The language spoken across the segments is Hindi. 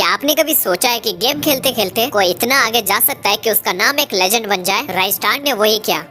क्या आपने कभी सोचा है कि गेम खेलते खेलते कोई इतना आगे जा सकता है कि उसका नाम एक लेजेंड बन जाए? राइस्टार ने वही किया।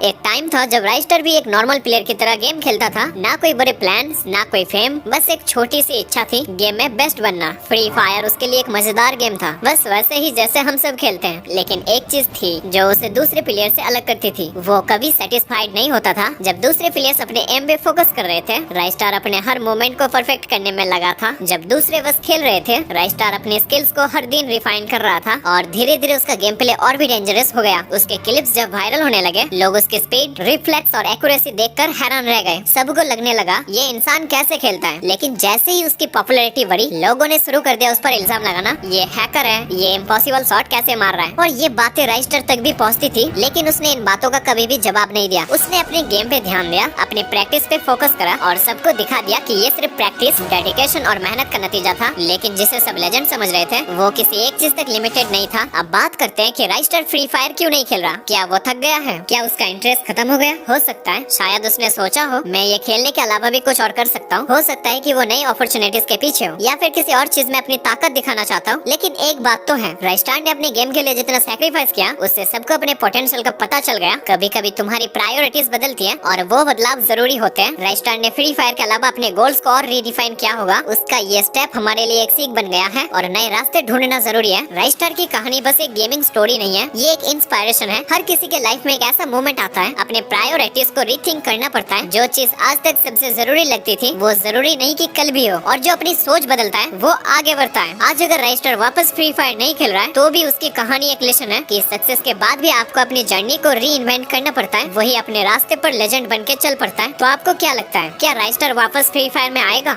एक टाइम था जब राइस्टर भी एक नॉर्मल प्लेयर की तरह गेम खेलता था। ना कोई बड़े प्लान्स, ना कोई फेम, बस एक छोटी सी इच्छा थी, गेम में बेस्ट बनना। फ्री फायर उसके लिए एक मजेदार गेम था, बस वैसे ही जैसे हम सब खेलते हैं। लेकिन एक चीज थी जो उसे दूसरे प्लेयर से अलग करती थी, वो कभी सेटिस्फाइड नहीं होता था। जब दूसरे प्लेयर्स अपने एम पे फोकस कर रहे थे, राइस्टार अपने हर मोमेंट को परफेक्ट करने में लगा था। जब दूसरे बस खेल रहे थे, राइस्टार अपने स्किल्स को हर दिन रिफाइन कर रहा था और धीरे धीरे उसका गेम प्ले और भी डेंजरस हो गया। उसके क्लिप्स जब वायरल होने लगे, लोग उसकी स्पीड, रिफ्लेक्स और एक्यूरेसी देखकर हैरान रह गए। सबको लगने लगा ये इंसान कैसे खेलता है। लेकिन जैसे ही उसकी पॉपुलैरिटी बढ़ी, लोगों ने शुरू कर दिया उस पर इल्जाम लगाना, ये हैकर है, ये इम्पॉसिबल शॉट कैसे मार रहा है। और ये बातें राइस्टर तक भी पहुंचती थी, लेकिन उसने इन बातों का कभी भी जवाब नहीं दिया। उसने अपने गेम पे ध्यान दिया, अपनी प्रैक्टिस पे फोकस करा और सबको दिखा दिया कि ये सिर्फ प्रैक्टिस, डेडिकेशन और मेहनत का नतीजा था। लेकिन जिसे सब लेजेंड समझ रहे थे, वो किसी एक चीज तक लिमिटेड नहीं था। अब बात करते हैं कि राइस्टर फ्री फायर क्यों नहीं खेल रहा। क्या वो थक गया है? क्या उसका इंटरेस्ट खत्म हो गया? हो सकता है शायद उसने सोचा हो मैं ये खेलने के अलावा भी कुछ और कर सकता हूँ। हो सकता है कि वो नई अपॉर्चुनिटीज के पीछे हो, या फिर किसी और चीज में अपनी ताकत दिखाना चाहता हूँ। लेकिन एक बात तो है, राइस्टार ने अपने गेम के लिए जितना सैक्रिफाइस किया, उससे सबको अपने पोटेंशियल का पता चल गया। कभी कभी तुम्हारी प्रायोरिटीज बदलती है और वो बदलाव जरूरी होते हैं। राइस्टार ने फ्री फायर के अलावा अपने गोल्स को और रीडिफाइन किया होगा। उसका ये स्टेप हमारे लिए एक सीख बन गया है और नए रास्ते ढूंढना जरूरी है। राइस्टार की कहानी बस एक गेमिंग स्टोरी नहीं है, ये एक इंस्पायरेशन है। हर किसी के लाइफ में एक ऐसा मोमेंट आता है, अपने प्रायोरिटीज को रीथिंक करना पड़ता है। जो चीज आज तक सबसे जरूरी लगती थी, वो जरूरी नहीं कि कल भी हो। और जो अपनी सोच बदलता है, वो आगे बढ़ता है। आज अगर राइस्टर वापस फ्री फायर नहीं खेल रहा है, तो भी उसकी कहानी एक लेसन है कि सक्सेस के बाद भी आपको अपनी जर्नी को री इन्वेंट करना पड़ता है। वही अपने रास्ते पर लेजेंड बन के चल पड़ता है। तो आपको क्या लगता है, क्या राइस्टर वापस फ्री फायर में आएगा?